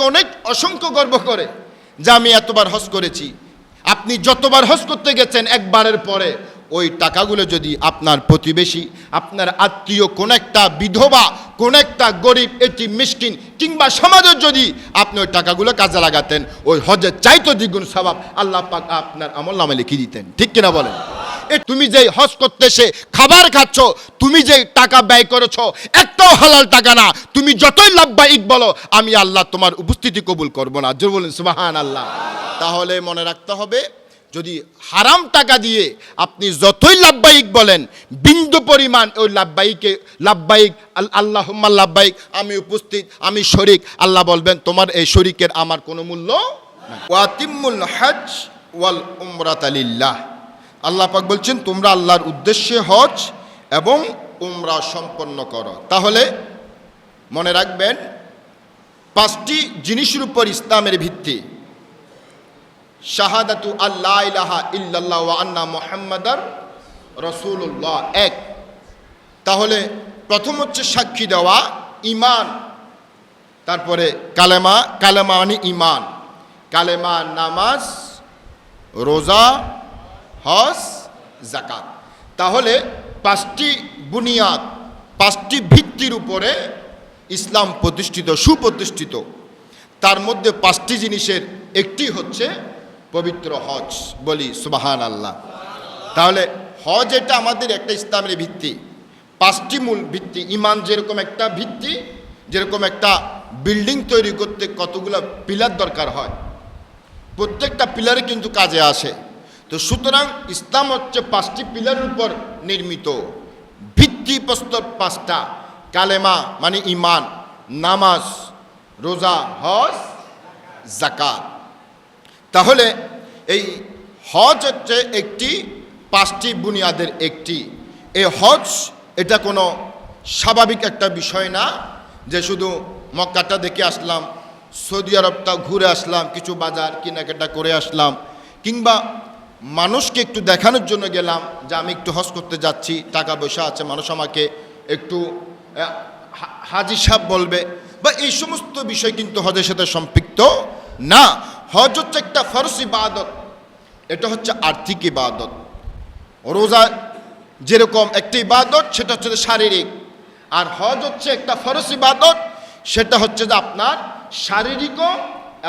অনেক অসংখ্য গর্ব করে যে আমি এতবার হজ করেছি। আপনি যতবার হজ করতে গেছেন একবারের পরে ওই টাকাগুলো যদি আপনার প্রতিবেশী, আপনার আত্মীয়, কোন একটা বিধবা, কোন একটা গরিব এতিম মিসকিন কিংবা সমাজের যদি আপনি ওই টাকাগুলো কাজে লাগাতেন, ওই হজের চাইতো দ্বিগুণ সওয়াব আল্লাহ পাক আপনার আমলনামায় লিখে দিতেন। ঠিক কিনা বলেন? তুমি যেই হজ করতে এসে খাবার খাচ্ছ, তুমি যে টাকা ব্যয় করেছো একটাও হালাল টাকা না। তুমি যতই লাব্বাইক বলো, আমি আল্লাহ তোমার উপস্থিতি কবুল করব না। জোরে বলেন সুবহানাল্লাহ। তাহলে মনে রাখতে হবে, যদি হারাম টাকা দিয়ে আপনি যতই লাব্বাইক বলেন, বিন্দু পরিমাণ ওই লাব্বাইক আল্লাহুম্মা লাব্বাইক, আমি উপস্থিত, আমি শরিক, আল্লাহ বলবেন তোমার এই শরিকের আমার কোনো মূল্য নাই। ওয়াতিমুল হজ ওয়াল উমরাতা লিল্লাহ, আল্লাহ পাক বলছেন তোমরা আল্লাহর উদ্দেশ্যে হজ এবং উমরা সম্পন্ন করো। তাহলে মনে রাখবেন, 5টি জিনিসের উপর ইসলামের ভিত্তি। শাহাদাতু আল্লা ইলাহা ইল্লাল্লাহ ওয়া আন্না মুহাম্মাদার রাসূলুল্লাহ, 1। তাহলে প্রথম হচ্ছে সাক্ষী দেওয়া, ঈমান। তারপরে কালেমা, কালেমা মানে ঈমান, কালেমা, নামাজ, রোজা, হজ, যাকাত। তাহলে 5টি বুনিয়াদ, 5টি ভিত্তির উপরে ইসলাম প্রতিষ্ঠিত, সুপ্রতিষ্ঠিত। তার মধ্যে 5টি জিনিসের একটি হচ্ছে পবিত্র হজ। বলি সুবহানাল্লাহ। তাহলে হজ এটা আমাদের একটা ইসলামের ভিত্তি। 5টি মূল ভিত্তি। ঈমান যেরকম একটা ভিত্তি, যেরকম একটা বিল্ডিং তৈরি করতে কতগুলো পিলার দরকার হয়, প্রত্যেকটা পিলারে কিন্তু কাজে আসে। তো সুতরাং ইসলাম হচ্ছে 5টি পিলারের উপর নির্মিত। ভিত্তিপ্রস্তর 5টা, কালেমা মানে ঈমান, নামাজ, রোজা, হজ, যাকাত। তাহলে এই হজ হচ্ছে একটি 5টি বুনিয়াদের একটি। এই হজ এটা কোনো স্বাভাবিক একটা বিষয় না যে শুধু মক্কাটা দেখে আসলাম, সৌদি আরবটা ঘুরে আসলাম, কিছু বাজার কেনাকাটা করে আসলাম, কিংবা মানুষকে একটু দেখানোর জন্য গেলাম যে আমি একটু হজ করতে যাচ্ছি, টাকা পয়সা আছে, মানুষ আমাকে একটু হাজি সাহেব বলবে, বা এই সমস্ত বিষয় কিন্তু হজের সাথে সম্পৃক্ত না। হজ হচ্ছে একটা ফরজ ইবাদত, এটা হচ্ছে আর্থিক ইবাদত। রোজা যেরকম একটা ইবাদত, সেটা হচ্ছে শারীরিক। আর হজ হচ্ছে একটা ফরজ ইবাদত, সেটা হচ্ছে যে আপনার শারীরিকও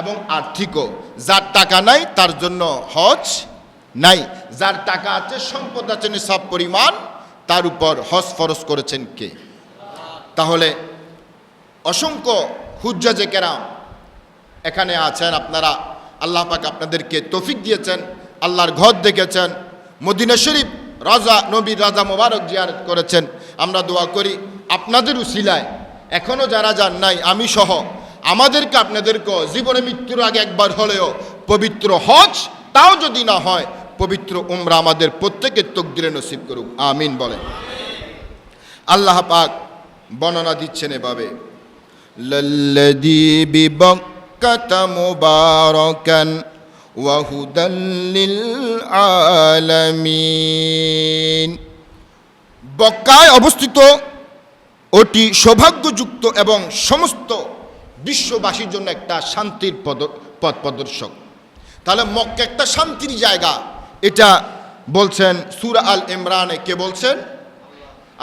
এবং আর্থিকও। যার টাকা নাই তার জন্য হজ নাই, যার টাকা আছে, সম্পদ আছে নিসাব পরিমাণ, তার উপর হজ ফরজ করেছেন কে? তাহলে অসংখ্য হুজ্জাজে কেরাম এখানে আছেন। আপনারা, আল্লাহ পাক আপনাদেরকে তৌফিক দিয়েছেন, আল্লাহর ঘর দেখেছেন, মদিনা শরীফ রাজা নবীর রাজা মোবারক জিয়ারত করেছেন। আমরা দোয়া করি আপনাদের উসিলায় এখনও যারা যান নাই, আমি সহ আমাদেরকে আপনাদেরকে জীবনে মৃত্যুর আগে একবার হলেও পবিত্র হজ, তাও যদি না হয় পবিত্র উমরা আমাদের প্রত্যেকের তকদিরে নসিব করুক, আমিন বলেন। আল্লাহ পাক বর্ণনা দিচ্ছেন এভাবে, লাল্লাযী বিবাক্কাতা মুবারাকান ওয়া হুদাল লিল আলামিন। বক্কায় অবস্থিত ওটি সৌভাগ্যযুক্ত এবং সমস্ত বিশ্ববাসীর জন্য একটা শান্তির পথ প্রদর্শক। তাহলে মক্কা একটা শান্তির জায়গা, এটা বলছেন সূরা আল ইমরানে। কে বলছেন?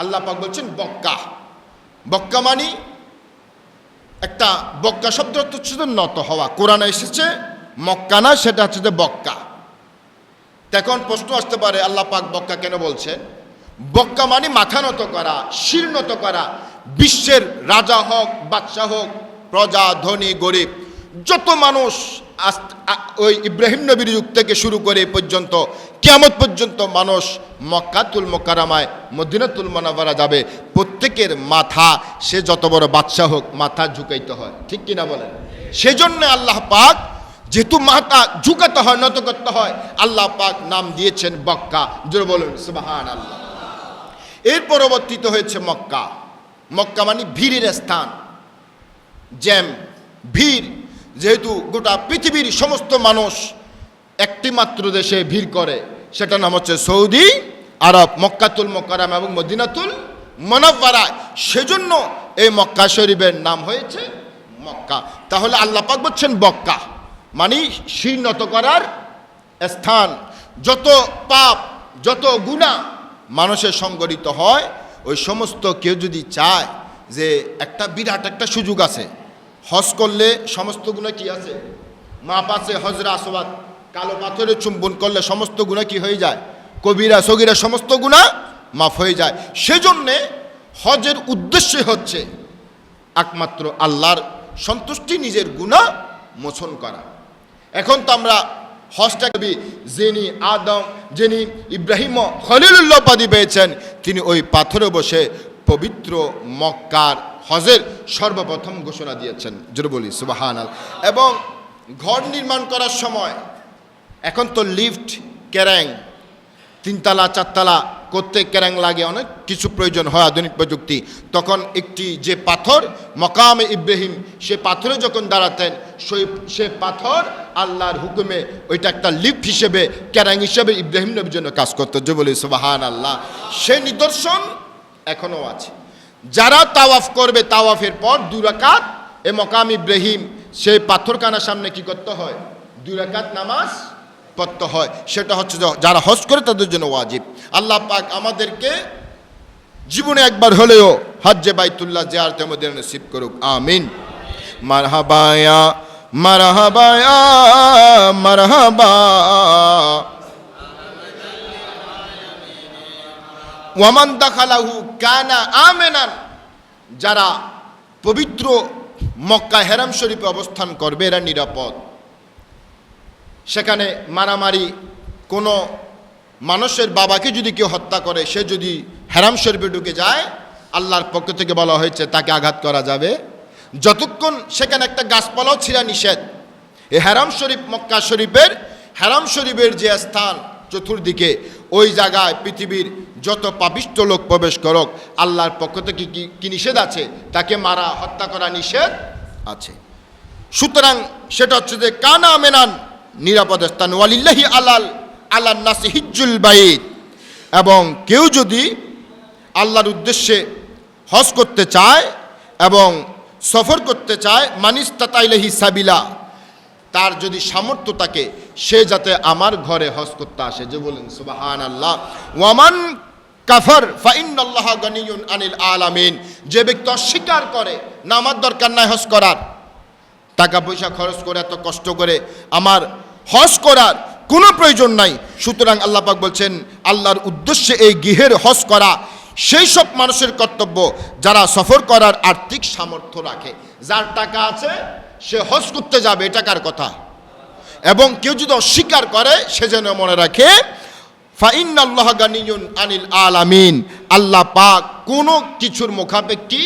আল্লাহ পাক বলছেন বক্কা। বক্কা মানে একটা, বক্কা শব্দ হচ্ছে নত হওয়া। কোরআনে এসেছে মক্কা না, সেটা হচ্ছে যে বক্কা। এখন প্রশ্ন আসতে পারে আল্লাহ পাক বক্কা কেন বলছেন? বক্কা মানে মাথা নত করা, শির নত করা। বিশ্বের রাজা হোক, বাদশাহ হোক, প্রজা, ধনী, গরিব, যত মানুষ ওই ইব্রাহিম নবীর যুগ থেকে শুরু করে পর্যন্ত কিয়ামত পর্যন্ত মানুষ মক্কাতুল মুকাররমায়, মদিনাতুল মুনাওয়ারা যাবে, প্রত্যেকের মাথা, সে যত বড় বাদশাহ হোক, মাথা ঝুঁকাইতে হয়। ঠিক কিনা বলেন? সেজন্য আল্লাহ পাক, যেহেতু মাথা ঝুঁকাতে হয়, নত করতে হয়, আল্লাহ পাক নাম দিয়েছেন বক্কা। জোরে বলুন সুবহানাল্লাহ। এর পরবর্তীতে হয়েছে মক্কা। মক্কা মানে ভিড়ের স্থান, জ্যাম, ভিড়। যেহেতু গোটা পৃথিবীর সমস্ত মানুষ একটি মাত্র দেশে ভিড় করে, সেটা নাম হচ্ছে সৌদি আরব, মক্কাতুল মুকাররমা এবং মদিনাতুল মুনাওয়ারা। সেজন্য এই মক্কা শরীফের নাম হয়েছে মক্কা। তাহলে আল্লাহ পাক বলছেন বক্কা মানে শির নত করার স্থান। যত পাপ যত গুনাহ মানুষের সংগঠিত হয়, ওই সমস্ত কেউ যদি চায় যে একটা বিরাট একটা সুযোগ আছে, হজ করলে সমস্ত গুনাহ কি আছে মাপ আছে, হজরে আসওয়াদ কালো পাথরে চুম্বন করলে সমস্ত গুনাহ কি হয়ে যায়, কবিরা সগীরা সমস্ত গুনাহ মাফ হয়ে যায়। সেজন্যে হজের উদ্দেশ্য হচ্ছে একমাত্র আল্লাহর সন্তুষ্টি, নিজের গুনাহ মোচন করা। এখন তো আমরা হজটা যিনি আদম যিনি ইব্রাহিম খলিলুল্লাহ উপাধি পেয়েছেন, তিনি ওই পাথরে বসে পবিত্র মক্কার হজের সর্বপ্রথম ঘোষণা দিয়েছেন, জোরে বলি সুবহানাল্লাহ। এবং ঘর নির্মাণ করার সময় এখন তো লিফট ক্যারেং 3 তলা 4 তলা করতে ক্যারেং লাগে, অনেক কিছু প্রয়োজন হয় আধুনিক প্রযুক্তি। তখন একটি যে পাথর মকামে ইব্রাহিম, সে পাথরে যখন দাঁড়াতেন সে পাথর আল্লাহর হুকুমে ওইটা একটা লিফট হিসেবে ক্যারেং হিসেবে ইব্রাহিম নবীর জন্য কাজ করতো, যে বলি সুবহানাল্লাহ। সে নিদর্শন এখনও আছে। যারা তাওয়াফ করবে তাওয়াফের পর 2 রাকাত এ মকাম ইব্রাহিম সেই পাথরখানার সামনে কি করতে হয়, 2 রাকাত নামাজ পড়তে হয়। সেটা হচ্ছে যারা হজ করে তাদের জন্য ওয়াজিব। আল্লাহ পাক আমাদেরকে জীবনে একবার হলেও হজ্জে বাইতুল্লাহ জিয়ারতের মধ্যে নসিব করুক, আমিন। মারহাবা ইয়া মারহাবা ইয়া মারহাবা ওয়ামান দাখালাহু কানা আমিনান। যারা পবিত্র মক্কা হেরাম শরীফে অবস্থান করবে এরা নিরাপদ। সেখানে মারামারি, কোনো মানুষের বাবাকে যদি কেউ হত্যা করে, সে যদি হেরাম শরীফে ঢুকে যায়, আল্লাহর পক্ষ থেকে বলা হয়েছে তাকে আঘাত করা যাবে যতক্ষণ সেখানে একটা গাছপালাও ছিঁড়া নিষেধ। এই হেরাম শরীফ মক্কা শরীফের হেরাম শরীফের যে স্থান চতুর্দিকে, ওই জায়গায় পৃথিবীর যত পাপিষ্ঠ লোক প্রবেশ করুক, আল্লাহর পক্ষ থেকে কি নিষেধ আছে, তাকে মারা হত্যা করা নিষেধ আছে। সুতরাং সেটা হচ্ছে যে কানা মেনান, নিরাপদ স্থান। ওয়ালিল্লাহি আলাল নাসি হিজ্জুল বাইত। এবং কেউ যদি আল্লাহর উদ্দেশ্যে হজ করতে চায় এবং সফর করতে চায়, মানিস্তাতা ইলাইহি সাবিলা, তার যদি সামর্থ্য থাকে সে যাতে আমার ঘরে হজ করতে আসে, যে বলেন সুবহানাল্লাহ। ওয়ামান কাফার ফাইন্নাল্লাহা গানিয়ুন আনিল আলামিন। যে ব্যক্তি অস্বীকার করে না আমার দরকার নাই হজ করার, টাকা পয়সা খরচ করে এত কষ্ট করে আমার হজ করার কোনো প্রয়োজন নাই, সুতরাং আল্লাহ পাক বলছেন আল্লাহর উদ্দেশ্যে এই গৃহের হজ করা সেই সব মানুষের কর্তব্য যারা সফর করার আর্থিক সামর্থ্য রাখে। যার টাকা আছে সে হজ করতে যাবে, এটা কার কথা। এবং কেউ যদি অস্বীকার করে সে যেন মনে রাখে ফাইন্নাল্লাহা গানিয়ুন আনিল আলামিন, আল্লাহ পাক কোনো কিছুর মুখাপেক্ষী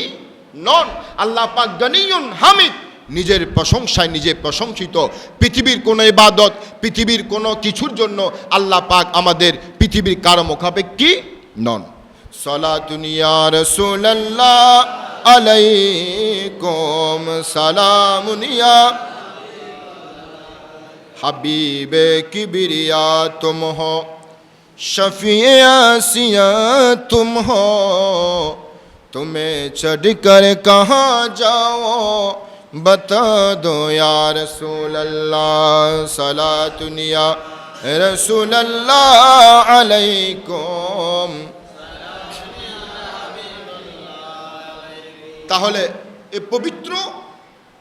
নন। আল্লাহ পাক গানিয়ুন হামিদ, নিজের প্রশংসায় নিজে প্রশংসিত। পৃথিবীর কোনো ইবাদত, পৃথিবীর কোনো কিছুর জন্য আল্লাহ পাক আমাদের পৃথিবীর কারো মুখাপেক্ষী নন। সালাতুন ইয়া রাসূলুল্লাহ আলাইকুম সালামুন ইয়া হাবিবে কিবরিয়া তুম হো, শফিয়ে আসিয়া তুম হো, तुम्हें चढ़कर कहाँ जाओ बता दो या रसूल अल्लाह, सलातुन या रसूल अल्लाह अलैकुम। তাহলে এই পবিত্র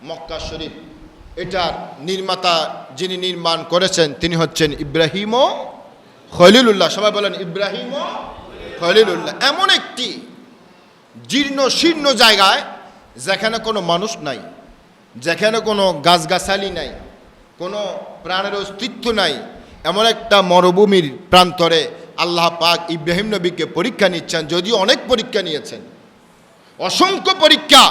মক্কা শরীফ, এটার নির্মাতা যিনি নির্মাণ করেছেন তিনি হচ্ছেন ইব্রাহিম খলিলুল্লাহ। সবাই বলেন ইব্রাহিম খলিলুল্লাহ। এমন একটি জীর্ণ শীর্ণ জায়গায় যেখানে কোনো মানুষ নাই, যেখানে কোনো গাছগাছালি নাই, কোনো প্রাণের অস্তিত্ব নাই, এমন একটা মরুভূমির প্রান্তরে আল্লাহ পাক ইব্রাহিম নবীকে পরীক্ষা নিচ্ছেন। যদিও অনেক পরীক্ষা নিয়েছেন, অসংখ্য পরীক্ষা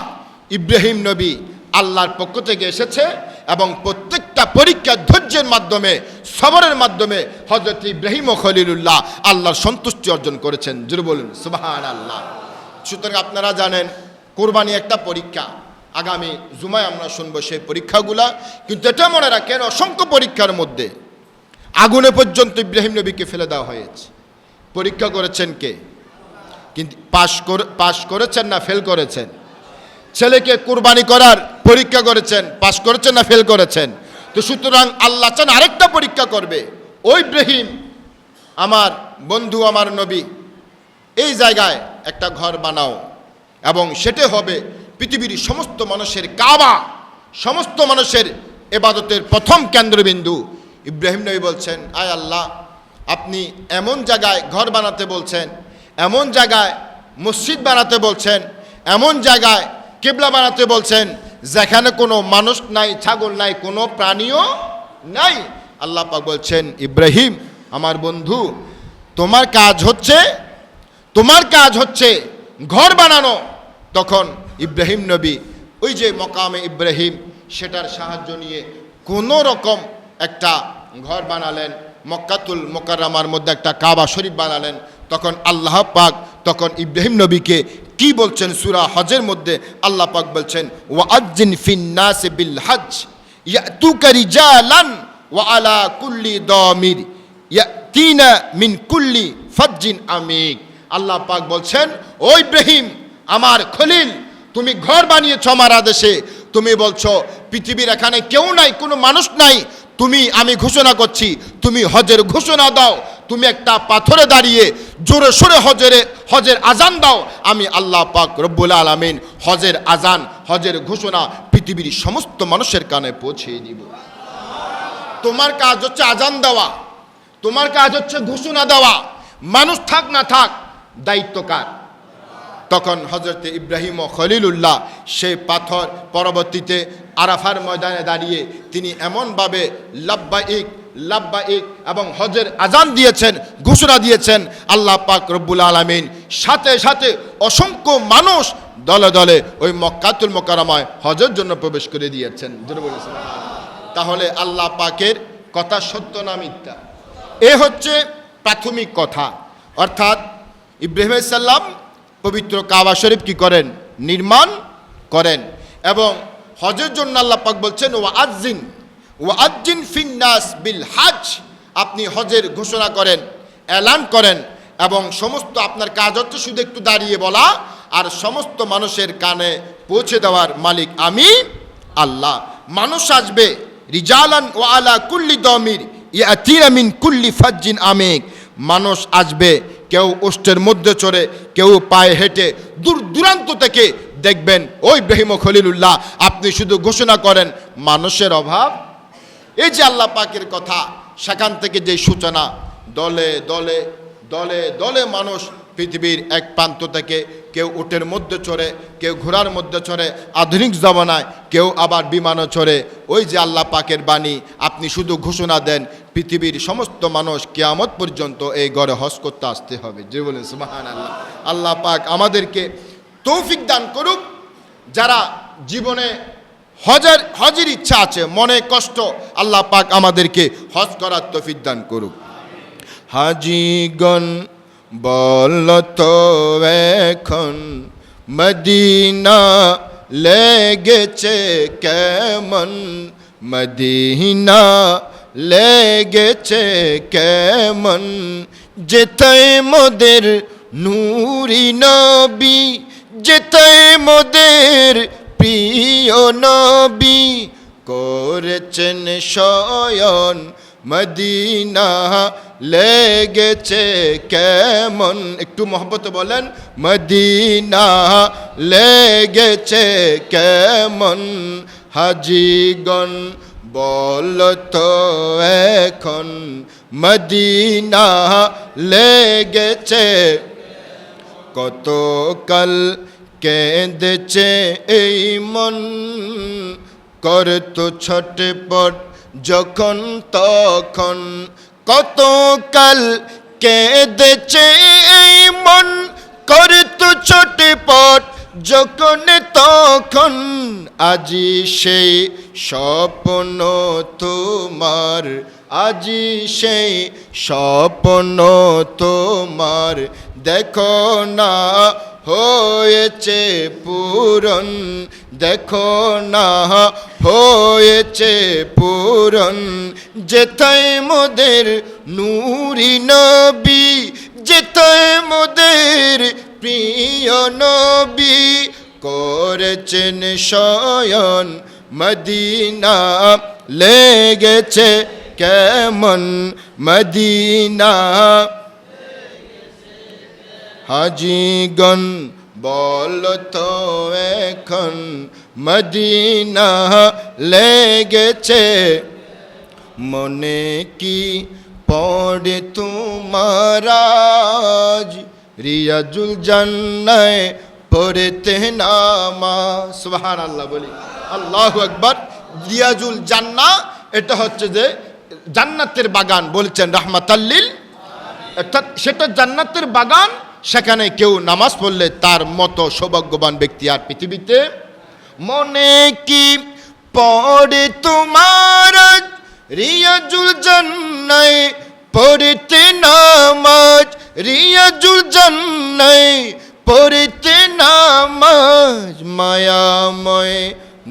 ইব্রাহিম নবী আল্লাহর পক্ষ থেকে এসেছে এবং প্রত্যেকটা পরীক্ষা ধৈর্যের মাধ্যমে, সবরের মাধ্যমে হযরত ইব্রাহিম ও খলিলুল্লাহ আল্লাহর সন্তুষ্টি অর্জন করেছেন। জোরে বলুন সুবহানাল্লাহ। সুতরাং আপনারা জানেন কোরবানি একটা পরীক্ষা, আগামী জুমায় আমরা শুনবো সেই পরীক্ষাগুলা। কিন্তু এটা মনে রাখেন, অসংখ্য পরীক্ষার মধ্যে আগুনে পর্যন্ত ইব্রাহিম নবীকে ফেলে দেওয়া হয়েছে। পরীক্ষা করেছেন কে? কিন্তু পাশ করেছেন না ফেল করেছেন? ছেলেকে কুরবানি করার পরীক্ষা করেছেন, পাস করেছেন না ফেল করেছেন? তো সুতরাং আল্লাহ চান আরেকটা পরীক্ষা করবে। ওই ইব্রাহিম আমার বন্ধু, আমার নবী, এই জায়গায় একটা ঘর বানাও এবং সেটা হবে পৃথিবীর সমস্ত মানুষের কাবা, সমস্ত মানুষের ইবাদতের প্রথম কেন্দ্রবিন্দু। ইব্রাহিম নবী বলছেন, আয় আল্লাহ, আপনি এমন জায়গায় ঘর বানাতে বলছেন, এমন জায়গায় মসজিদ বানাতে বলছেন, এমন জায়গায় কিবলা বানাতে বলছেন যেখানে কোনো মানুষ নাই, ছাগল নাই, কোনো প্রাণীও নাই। আল্লাহ পাক বলছেন, ইব্রাহিম আমার বন্ধু, তোমার কাজ হচ্ছে ঘর বানানো। তখন ইব্রাহিম নবী ওই যে মকামে ইব্রাহিম, সেটার সাহায্য নিয়ে কোনো রকম একটা ঘর বানালেন, মক্কাতুল মুকাররমার মধ্যে একটা কাবা শরীফ বানালেন। তখন আল্লাহ পাক তখন ইব্রাহিম নবীকে কি বলছেন? সূরা হজের মধ্যে আল্লাহ পাক বলছেন, ওয়াজ্জিন ফিন্নাস বিল হজ ইয়াতুকা রিজালান ওয়া আলা কুল্লি দামির ইয়াতিনা মিন কুল্লি ফাজ্জিন আমিক। আল্লাহ পাক বলছেন, ও ইব্রাহিম আমার খলিল, তুমি ঘর বানিয়েছ আমার আদেশে, তুমি বলছো পৃথিবীর এখানে কেউ নাই, কোনো মানুষ নাই, আমি ঘোষণা করছি তুমি হজের ঘোষণা দাও। তুমি একটা পাথরে দাঁড়িয়ে জোরে সোরে হজের আজান দাও। আমি আল্লাহ পাক রব্বুল আলামিন হজের আজান, হজের ঘোষণা পৃথিবীর সমস্ত মানুষের কানে পৌঁছে দিব। তোমার কাজ হচ্ছে আজান দেওয়া, তোমার কাজ হচ্ছে ঘোষণা দেওয়া। মানুষ থাক না থাক, দায়িত্ব কার? তখন হযরতে ইব্রাহিম ও খলিলুল্লাহ সেই পাথর পরবর্তীতে আরাফার ময়দানে দাঁড়িয়ে তিনি এমনভাবে লাব্বাইক লাব্বাইক এবং হজের আজান দিয়েছেন, ঘোষণা দিয়েছেন। আল্লাহ পাক রব্বুল আলামিন সাথে সাথে অসংখ্য মানুষ দলে দলে ওই মক্কাতুল মুকাররমায় হজের জন্য প্রবেশ করে দিয়েছেন। তাহলে আল্লাহ পাকের কথা সত্য না মিথ্যা? এ হচ্ছে প্রাথমিক কথা। অর্থাৎ ইব্রাহিম আলাইহিস সালাম পবিত্র কাবা শরীফ কি করেন? নির্মাণ করেন। এবং হজের জন্য আল্লাহ পাক বলছেন, ওয়াজ্জিন ফিন্নাস বিল হজ, আপনি হজের ঘোষণা করেন, এলান করেন, এবং সমস্ত আপনার কাজ হচ্ছে শুধু একটু দাঁড়িয়ে বলা আর সমস্ত মানুষের কানে পৌঁছে দেওয়ার মালিক আমি আল্লাহ। মানুষ আসবে রিজালান ওয়া আলা কুল্লি দামির ইয়াতিনা মিন কুল্লি ফাজ্জিন আমিক। মানুষ আসবে, কেউ উষ্টের মধ্যে চড়ে, কেউ পায়ে হেঁটে, দূর দূরান্ত থেকে দেখবেন। ওই ইব্রাহিম ও খলিলুল্লাহ আপনি শুধু ঘোষণা করেন, মানুষের অভাব। এই যে আল্লাহ পাকের কথা, সেখান থেকে যে সূচনা, দলে দলে দলে দলে মানুষ পৃথিবীর এক প্রান্ত থেকে, কেউ উটের মধ্যে চড়ে, কেউ ঘোড়ার মধ্যে চড়ে আধুনিক জমানায়, কেউ আবার বিমানও চড়ে। ওই যে আল্লাহ পাকের বাণী, আপনি শুধু ঘোষণা দেন, পৃথিবীর সমস্ত মানুষ কিয়ামত পর্যন্ত এই ঘরে হজ করতে আসতে হবে। যে বলেন সুবহানাল্লাহ। আল্লাহ পাক আমাদেরকে তৌফিক দান করুক। যারা জীবনে হজের ইচ্ছা আছে, মনে কষ্ট, আল্লাহ পাক আমাদেরকে হজ করার তৌফিক দান করুক। হাজিগণ বলতো এখন মদিনা লেগেছে কেমন, মদিনা লেগেছে কেমন, যেথায় মোদের নূরি নবী, যেথায় মোদের প্রিয় নবী করেছেন শয়ন, মদিনা লেগেছে কেমন। একটু মহব্বত বলেন, মদিনা লেগেছে কেমন। হাজিগণ বলতো এখন মদিনা লেগেছে, কত কাল কেঁদেছে এই মন, করতো ছটপট যখন তখন, কত কাল কেঁদেছে এই মন, করতো ছটপট যখন তখন। আজি সেই স্বপ্ন তোমার, আজি সেই স্বপ্ন তোমার, দেখো না হয়েছে পূরণ, দেখো না হয়েছে পূরণ। যেথায় মোদের নূরি নবী, যেথায় মোদের প্রিয় নবী করেছেন শয়ন মদিনা লেগেছে কেমন মদিনা হাজিগণ বল তো এখন মদিনা লেগেছে মনে কি পড়ে তোমার আজ রিয়াজুল জান্নায় পড়তে নামাজ সুবহানাল্লাহ বলি আল্লাহু আকবার রিয়াজুল জান্নাহ এটা হচ্ছে যে জান্নাতের বাগান বলছেন রাহমাতাল্লিল অর্থাৎ সেটা জান্নাতের বাগান সেখানে কেউ নামাজ পড়লে তার মতো সৌভাগ্যবান ব্যক্তি আর পৃথিবীতে মনে কি পড়ে তোমার রিয়াজুল জান্নায় পড়তে নামাজ রিয়াজুল জান্নায় পড়তে নামাজ মায়াময়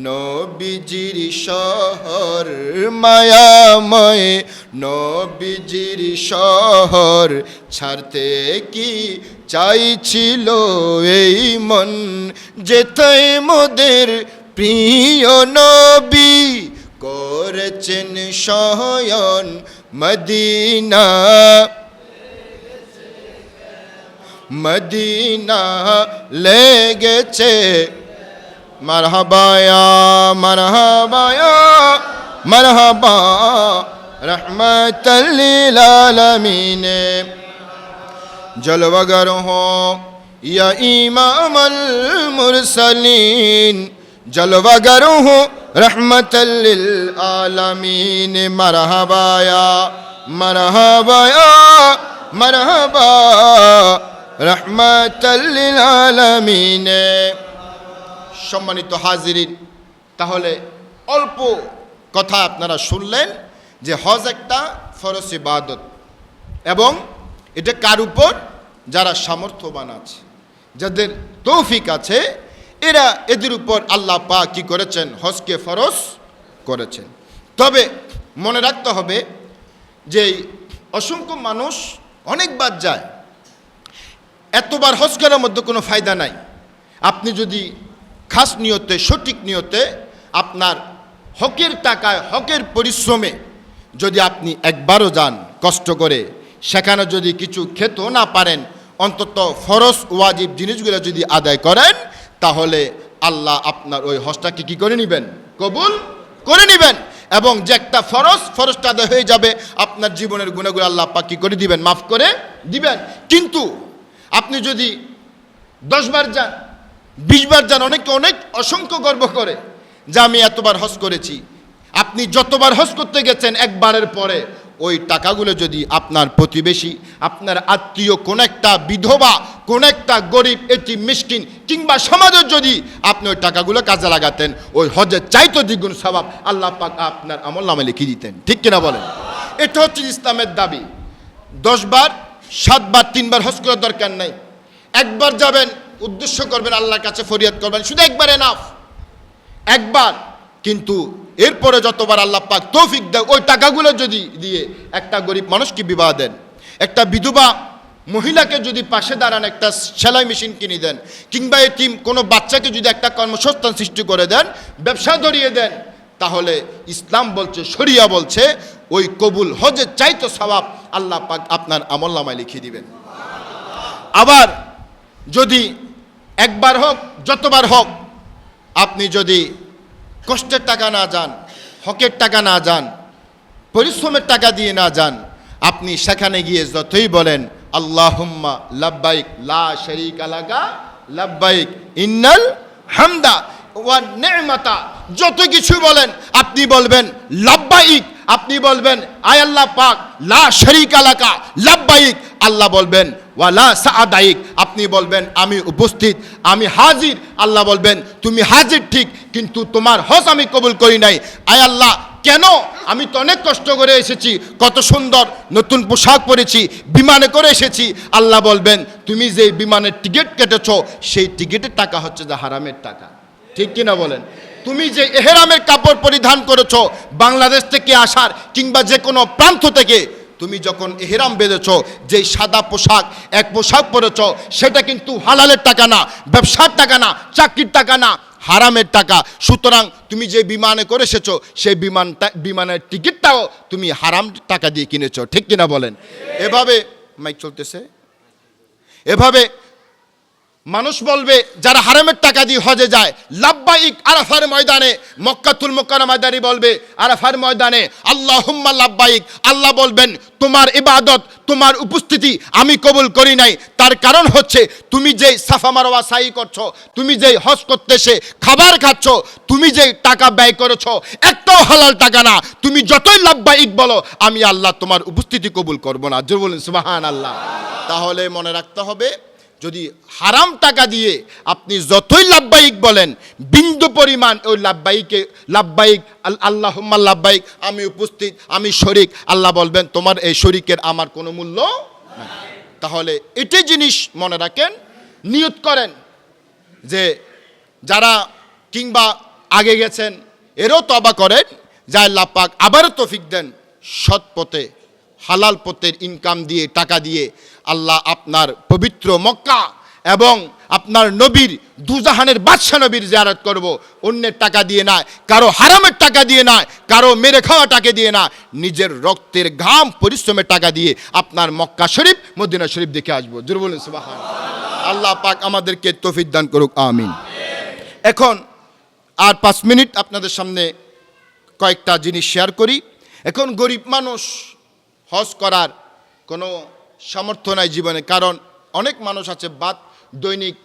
নবীজির শহর মায়াময় নবীজির শহর ছাড়তে কি চাইছিল এই মন যেথায় মোদের প্রিয় নবী করেছেন শয়ন মদিনা মদিনা লেগেছে মারহাবায়া মারহাবায়া মারহাবা রহমতাল লিল আলামিন জলওয়াগার হো ইয়া ইমামুল মুরসালিন জলওয়াগার হো রহমতাল লিল আলামিন মারহাবায়া মারহাবায়া মারহাবা রহমতাল লিল আলামিন সম্মানিত হাজিরিন তাহলে অল্প কথা আপনারা শুনলেন যে হজ একটা ফরজ ইবাদত এবং এটা কার উপর যারা সামর্থ্যবান আছে যাদের তৌফিক আছে এদের উপর আল্লাহ পাক কি করেছেন হজকে ফরজ করেছেন তবে মনে রাখতে হবে যে অসংখ্য মানুষ অনেকবার যায় এতবার হজ করার মধ্যে কোনো ফায়দা নাই আপনি যদি খাস নিয়তে সঠিক নিয়তে আপনার হকের টাকায় হকের পরিশ্রমে যদি আপনি একবারও যান কষ্ট করে সেখানে যদি কিছু খেতেও না পারেন অন্তত ফরজ ওয়াজিব জিনিসগুলো যদি আদায় করেন তাহলে আল্লাহ আপনার ওই হজটাকে কি করে নেবেন কবুল করে নেবেন এবং যে একটা ফরজটা আদায় হয়ে যাবে আপনার জীবনের গুণাগুলো আল্লাহ পাক কি করে দিবেন মাফ করে দিবেন কিন্তু আপনি যদি 10 বার যান 20 বার যান অনেকে অনেক অসংখ্য গর্ব করে যে আমি এতবার হজ করেছি আপনি যতবার হজ করতে গেছেন একবারের পরে ওই টাকাগুলো যদি আপনার প্রতিবেশী আপনার আত্মীয় কোন একটা বিধবা কোন একটা গরিব এতিম মিসকিন কিংবা সমাজের যদি আপনি ওই টাকাগুলো কাজে লাগাতেন ওই হজের চাইতো দ্বিগুণ সওয়াব আল্লাহ পাক আপনার আমলনামায় লিখে দিতেন ঠিক কিনা বলেন এটা হচ্ছে ইসলামের দাবি 10 বার 7 বার 3 বার হজ করার দরকার নাই একবার যাবেন উদ্দেশ্য করবেন আল্লাহর কাছে ফরিয়াদ করবেন শুধু একবার এনাফ একবার কিন্তু এরপরে যতবার আল্লাহ পাক তৌফিক দেয় ওই টাকাগুলো যদি দিয়ে একটা গরিব মানুষকে বিবাহ দেন একটা বিধবা মহিলাকে যদি পাশে দাঁড়ান একটা সেলাই মেশিন কিনে দেন কিংবা এতিম কোনো বাচ্চাকে যদি একটা কর্মসংস্থান সৃষ্টি করে দেন ব্যবসা ধরিয়ে দেন তাহলে ইসলাম বলছে শরিয়া বলছে ওই কবুল হজের চাইতো সওয়াব আল্লাহ পাক আপনার আমলনামায় লিখে দিবেন আবার যদি একবার হোক যতবার হোক আপনি যদি কষ্টের টাকা না যান হকের টাকা না যান পরিশ্রমের টাকা দিয়ে না যান আপনি সেখানে গিয়ে যতই বলেন আল্লাহুম্মা লাব্বাইক লা শারীকা লাকা লাব্বাইক ইন্নাল হামদা ওয়া নি'মাতা যত কিছু বলেন আপনি বলবেন লাব্বাইক আপনি বলবেন আয় আল্লাহ পাক লা শারীকা লাকা লাব্বাইক আল্লাহ বলবেন ওয়ালা সাআদাইক আপনি বলবেন আমি উপস্থিত আমি হাজির আল্লাহ বলবেন তুমি হাজির ঠিক কিন্তু তোমার হজ আমি কবুল করি নাই আয় আল্লাহ কেন আমি তো অনেক কষ্ট করে এসেছি কত সুন্দর নতুন পোশাক পরেছি বিমানে করে এসেছি আল্লাহ বলবেন তুমি যে বিমানের টিকিট কেটেছো সেই টিকিটের টাকা হচ্ছে যে হারামের টাকা ঠিক কিনা বলেন তুমি যে এহরামের কাপড় পরিধান করেছো বাংলাদেশ থেকে আসার কিংবা যে কোনো প্রান্ত থেকে তুমি যখন ইহরাম বেঁধেছ, যেই সাদা পোশাক এক পোশাক পরেছ, সেটা কিন্তু হালালের টাকা না, ব্যবসার টাকা না, চাকরির টাকা না, হারামের টাকা। সুতরাং তুমি যে বিমানে করে এসেছো, সেই বিমানের টিকিটটাও তুমি হারাম টাকা দিয়ে কিনেছো, ঠিক কিনা বলেন? এভাবে মাইক চলতেছে, এভাবে মানুষ বলবে যারা হারামের টাকা দিয়ে হজে যায়, লাব্বাইক আরাফার ময়দানে, মক্কাতুল মুকাররমায় দাঁড়িয়ে বলবে আরাফার ময়দানে আল্লাহুম্মা লাব্বাইক। আল্লাহ বলবেন তোমার ইবাদত, তোমার উপস্থিতি আমি কবুল করি নাই। তার কারণ হচ্ছে তুমি যেই সাফা মারওয়া সাই করছো, তুমি যেই হজ করতে এসে খাবার খাচ্ছ, তুমি যেই টাকা ব্যয় করেছো, একটাও হালাল টাকা না। তুমি যতই লাব্বাইক বলো, আমি আল্লাহ তোমার উপস্থিতি কবুল করব না। জোরে বলুন সুবহানাল্লাহ। তাহলে মনে রাখতে হবে, যদি হারাম টাকা দিয়ে আপনি যতই লাব্বাইক বলেন, বিন্দু পরিমাণ ওই লাব্বাইক আল্লাহুম্মা লাব্বাইক, আমি উপস্থিত, আমি শরিক, আল্লাহ বলবেন তোমার এই শরিকের আমার কোনো মূল্য নাই। তাহলে এটাই জিনিস মনে রাখেন, নিয়ত করেন যে যারা কিংবা আগে গেছেন এরও তওবা করেন, যা আল্লাহ পাক আবারও তৌফিক দেন সৎ পথে হালাল পথের ইনকাম দিয়ে, টাকা দিয়ে আল্লাহ আপনার পবিত্র মক্কা এবং আপনার নবীর, দুজাহানের বাদশা নবীর জিয়ারত করব, অন্যের টাকা দিয়ে না, কারো হারামের টাকা দিয়ে না, কারো মেরে খাওয়া টাকা দিয়ে না, নিজের রক্তের ঘাম পরিশ্রমের টাকা দিয়ে আপনার মক্কা শরীফ, মদিনা শরীফ দেখে আসবো। জোরে বলুন সুবহানাল্লাহ। আল্লাহ পাক আমাদেরকে তৌফিক দান করুক, আমিন। এখন আর 5 মিনিট আপনাদের সামনে কয়েকটা জিনিস শেয়ার করি। এখন গরিব মানুষ হজ করার কোনো সামর্থ্য নাই জীবনে, কারণ অনেক মানুষ আছে দৈনিক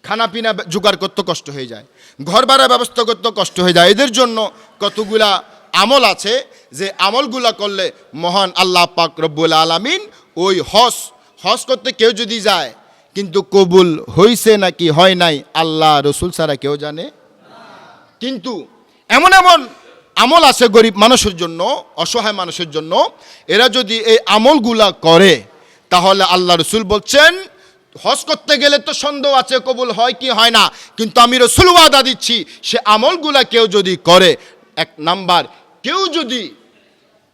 খানাপিনা জোগাড় করতে কষ্ট হয়ে যায়, ঘর ভাড়া ব্যবস্থা করতে কষ্ট হয়ে যায়। এদের জন্য কতগুলা আমল আছে, যে আমলগুলা করলে মহান আল্লাহ পাক রব্বুল আলামিন ওই হজ করতে কেউ যদি যায়, কিন্তু কবুল হইছে নাকি হয় নাই আল্লাহ রসুল ছাড়া কেউ জানে। কিন্তু এমন আমল আছে গরিব মানুষের জন্য, অসহায় মানুষের জন্য, এরা যদি এই আমলগুলা করে, তাহলে আল্লাহ রসুল বলছেন হজ করতে গেলে তো সন্দেহ আছে কবুল হয় কি হয় না, কিন্তু আমি রসুল ওয়াদা দিচ্ছি সে আমলগুলা কেউ যদি করে, 1 নাম্বার, কেউ যদি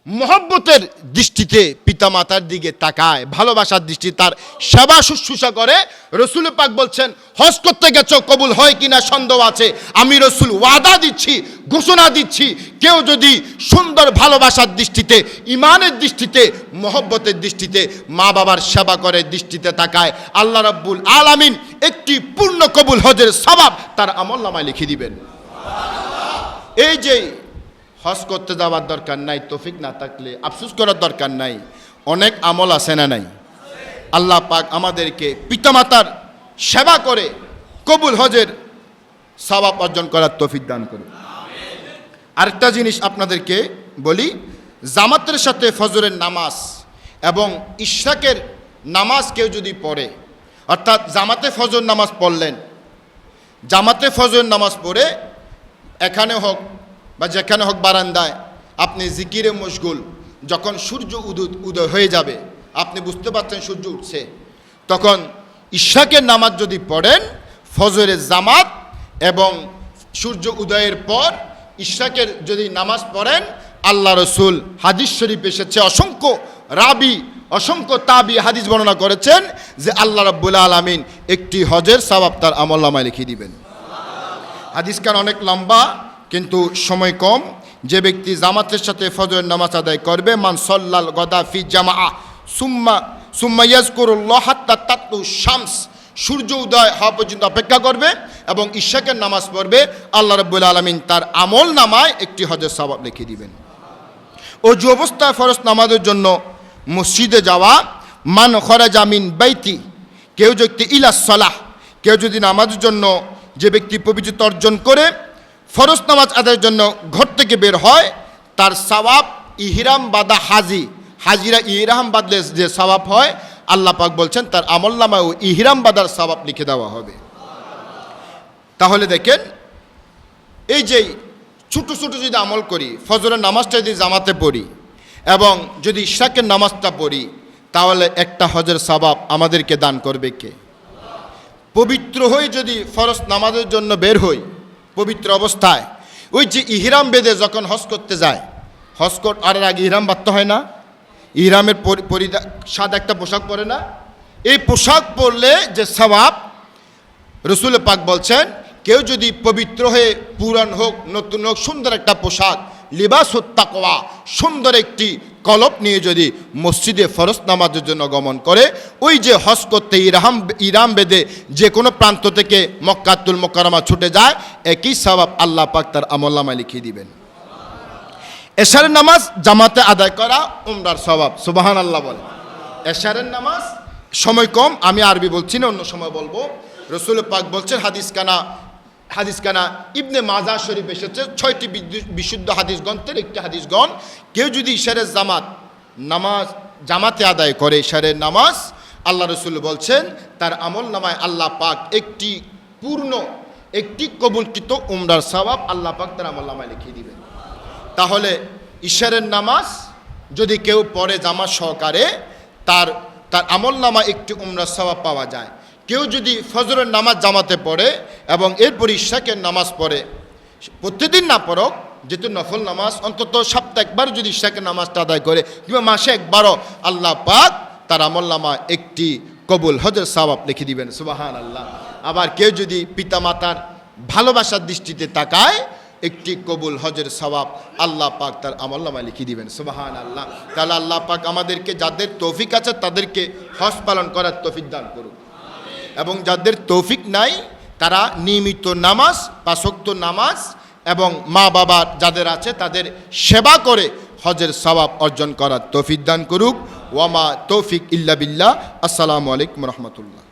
মহব্বতের দৃষ্টিতে পিতামাতার দিকে তাকায়, ভালোবাসার দৃষ্টি তার সেবা শুশ্রূষা করে, রসুল পাক বলছেন হজ করতে গেছো কবুল হয় কিনা সন্দেহ আছে, আমি রসুল ওয়াদা দিচ্ছি, ঘোষণা দিচ্ছি, কেউ যদি সুন্দর ভালোবাসার দৃষ্টিতে, ইমানের দৃষ্টিতে, মহব্বতের দৃষ্টিতে, মা বাবার সেবা করে দৃষ্টিতে তাকায়, আল্লাহ রাব্বুল আলামিন একটি পূর্ণ কবুল হজের সওয়াব তার আমলনামায় লিখে দিবেন। এই যে হজ করতে যাওয়ার দরকার নাই, তৌফিক না থাকলে আফসোস করার দরকার নাই, অনেক আমল আছে না নাই? আল্লাহ পাক আমাদেরকে পিতামাতার সেবা করে কবুল হজের সওয়াব অর্জন করার তৌফিক দান করুন। আরেকটা জিনিস আপনাদেরকে বলি, জামাতের সাথে ফজরের নামাজ এবং ইশরাকের নামাজ কেউ যদি পড়ে, অর্থাৎ জামাতে ফজর নামাজ পড়লেন, জামাতে ফজর নামাজ পড়ে এখানে হোক বা যেখানে হোক বারান্দায় আপনি জিকিরে মশগুল, যখন সূর্য উদয় হয়ে যাবে, আপনি বুঝতে পারছেন সূর্য উঠছে, তখন ইশরাকের নামাজ যদি পড়েন, ফজরের জামাত এবং সূর্য উদয়ের পর ইশরাকের যদি নামাজ পড়েন, আল্লাহ রসুল হাদিস শরীফ এসেছে, অসংখ্য রাবি, অসংখ্য তাবি হাদিস বর্ণনা করেছেন যে আল্লাহ রাব্বুল আলামিন একটি হজের সওয়াব তার আমলনামায় লিখে দিবেন। হাদিসখান অনেক লম্বা, কিন্তু সময় কম। যে ব্যক্তি জামাতের সাথে ফজরের নামাজ আদায় করবে, মান সাল্লাল গদা ফি জামাআ সুম্মা ইয়াজকুরুল্লাহ হাত্তা তাতলু শামস, সূর্য উদয় হওয়া পর্যন্ত অপেক্ষা করবে এবং ইশাকের নামাজ পড়বে, আল্লাহ রাব্বুল আলামিন তার আমল নামায় একটি হজের সওয়াব লিখে দিবেন। অজু অবস্থায় ফরজ নামাজের জন্য মসজিদে যাওয়া, মান খরাজা মিন বাইতি, কেউ যদি ইলাস সালাহ, কেউ যদি নামাজের জন্য, যে ব্যক্তি পবিত্রতা অর্জন করে ফরজ নামাজ আদায়ের জন্য ঘর থেকে বের হয়, তার সওয়াব ইহরাম বাদা হাজিরা ইহরাম বাদলে যে সওয়াব হয়, আল্লাহ পাক বলছেন তার আমলনামায় ও ইহরাম বাদার সওয়াব লিখে দেওয়া হবে। তাহলে দেখেন, এই যে ছোটো ছোটো যদি আমল করি, ফজরের নামাজটা যদি জামাতে পড়ি এবং যদি ইশরাকের নামাজটা পড়ি, তাহলে একটা হজের সওয়াব আমাদেরকে দান করবে কে? পবিত্র হয়ে যদি ফরজ নামাজের জন্য বের হই, পবিত্র অবস্থায়, ওই যে ইহরাম বেঁধে যখন হজ করতে যায়, হজ করার আগে ইহরাম বাঁধতে হয় না? ইহরামের সাদা একটা পোশাক পরে না, এই পোশাক পরলে যে সওয়াব, রসুল পাক বলছেন কেউ যদি পবিত্র হয়ে পুরান হোক নতুন হোক সুন্দর একটা পোশাক লিবাসুত তাকওয়া সুন্দর একটি কলপ নিয়ে যদি মসজিদে ফরজ নামাজের জন্য গমন করে, ওই যে হজ করতে ইরাম বেদে যে কোনো প্রান্ত থেকে মক্কাতুল মুকাররমা ছুটে যায়, একই সওয়াব আল্লাহ পাক তার আমলনামায় লিখিয়ে দিবেন। এশারের নামাজ জামাতে আদায় করা উমরার সওয়াব, সুবহানাল্লাহ বলে। এশারের নামাজ সময় কম, আমি আরবি বলছি না, অন্য সময় বলবো। রসুল পাক বলছেন হাদিস কানা ইবনে মাজা শরীফ এসেছে, 6টি বিশুদ্ধ হাদিস গ্রন্থের একটি হাদিসগণ, কেউ যদি ইশারের জামাতে আদায় করে ইশারের নামাজ, আল্লাহ রসুল বলছেন তার আমল নামায় আল্লাহ পাক একটি কবুলকৃত উমরার সওয়াব আল্লাহ পাক তার আমল নামায় লিখিয়ে দিবেন। তাহলে ইশারের নামাজ যদি কেউ পড়ে জামাত সহকারে, তার আমল নামা একটি উমরার সওয়াব পাওয়া যায়। কেউ যদি ফজরের নামাজ জামাতে পড়ে এবং এরপর ইশাকের নামাজ পড়ে, প্রতিদিন না পড়ক, যেহেতু নফল নামাজ, অন্তত সপ্তাহে একবার যদি ইশাকের নামাজটা আদায় করে কিংবা মাসে একবারও, আল্লাহ পাক তার আমল নামা একটি কবুল হজের সওয়াব লিখে দিবেন, সুবহানাল্লাহ। আবার কেউ যদি পিতামাতার ভালোবাসার দৃষ্টিতে তাকায়, একটি কবুল হজের সওয়াব আল্লাহ পাক তার আমল নামায় লিখে দিবেন, সুবহানাল্লাহ। তাহলে আল্লাহ পাক আমাদেরকে যাদের তৌফিক আছে তাদেরকে হজ পালন করার তৌফিক দান করুন, এবং যাদের তৌফিক নাই তারা নিয়মিত নামাজ, 5 ওয়াক্ত নামাজ এবং মা বাবা যাদের আছে তাদের সেবা করে হজের সওয়াব অর্জন করার তৌফিক দান করুক। ওয়ামা তৌফিক ইল্লা বিল্লাহ। আসসালামু আলাইকুম রহমতুল্লাহ।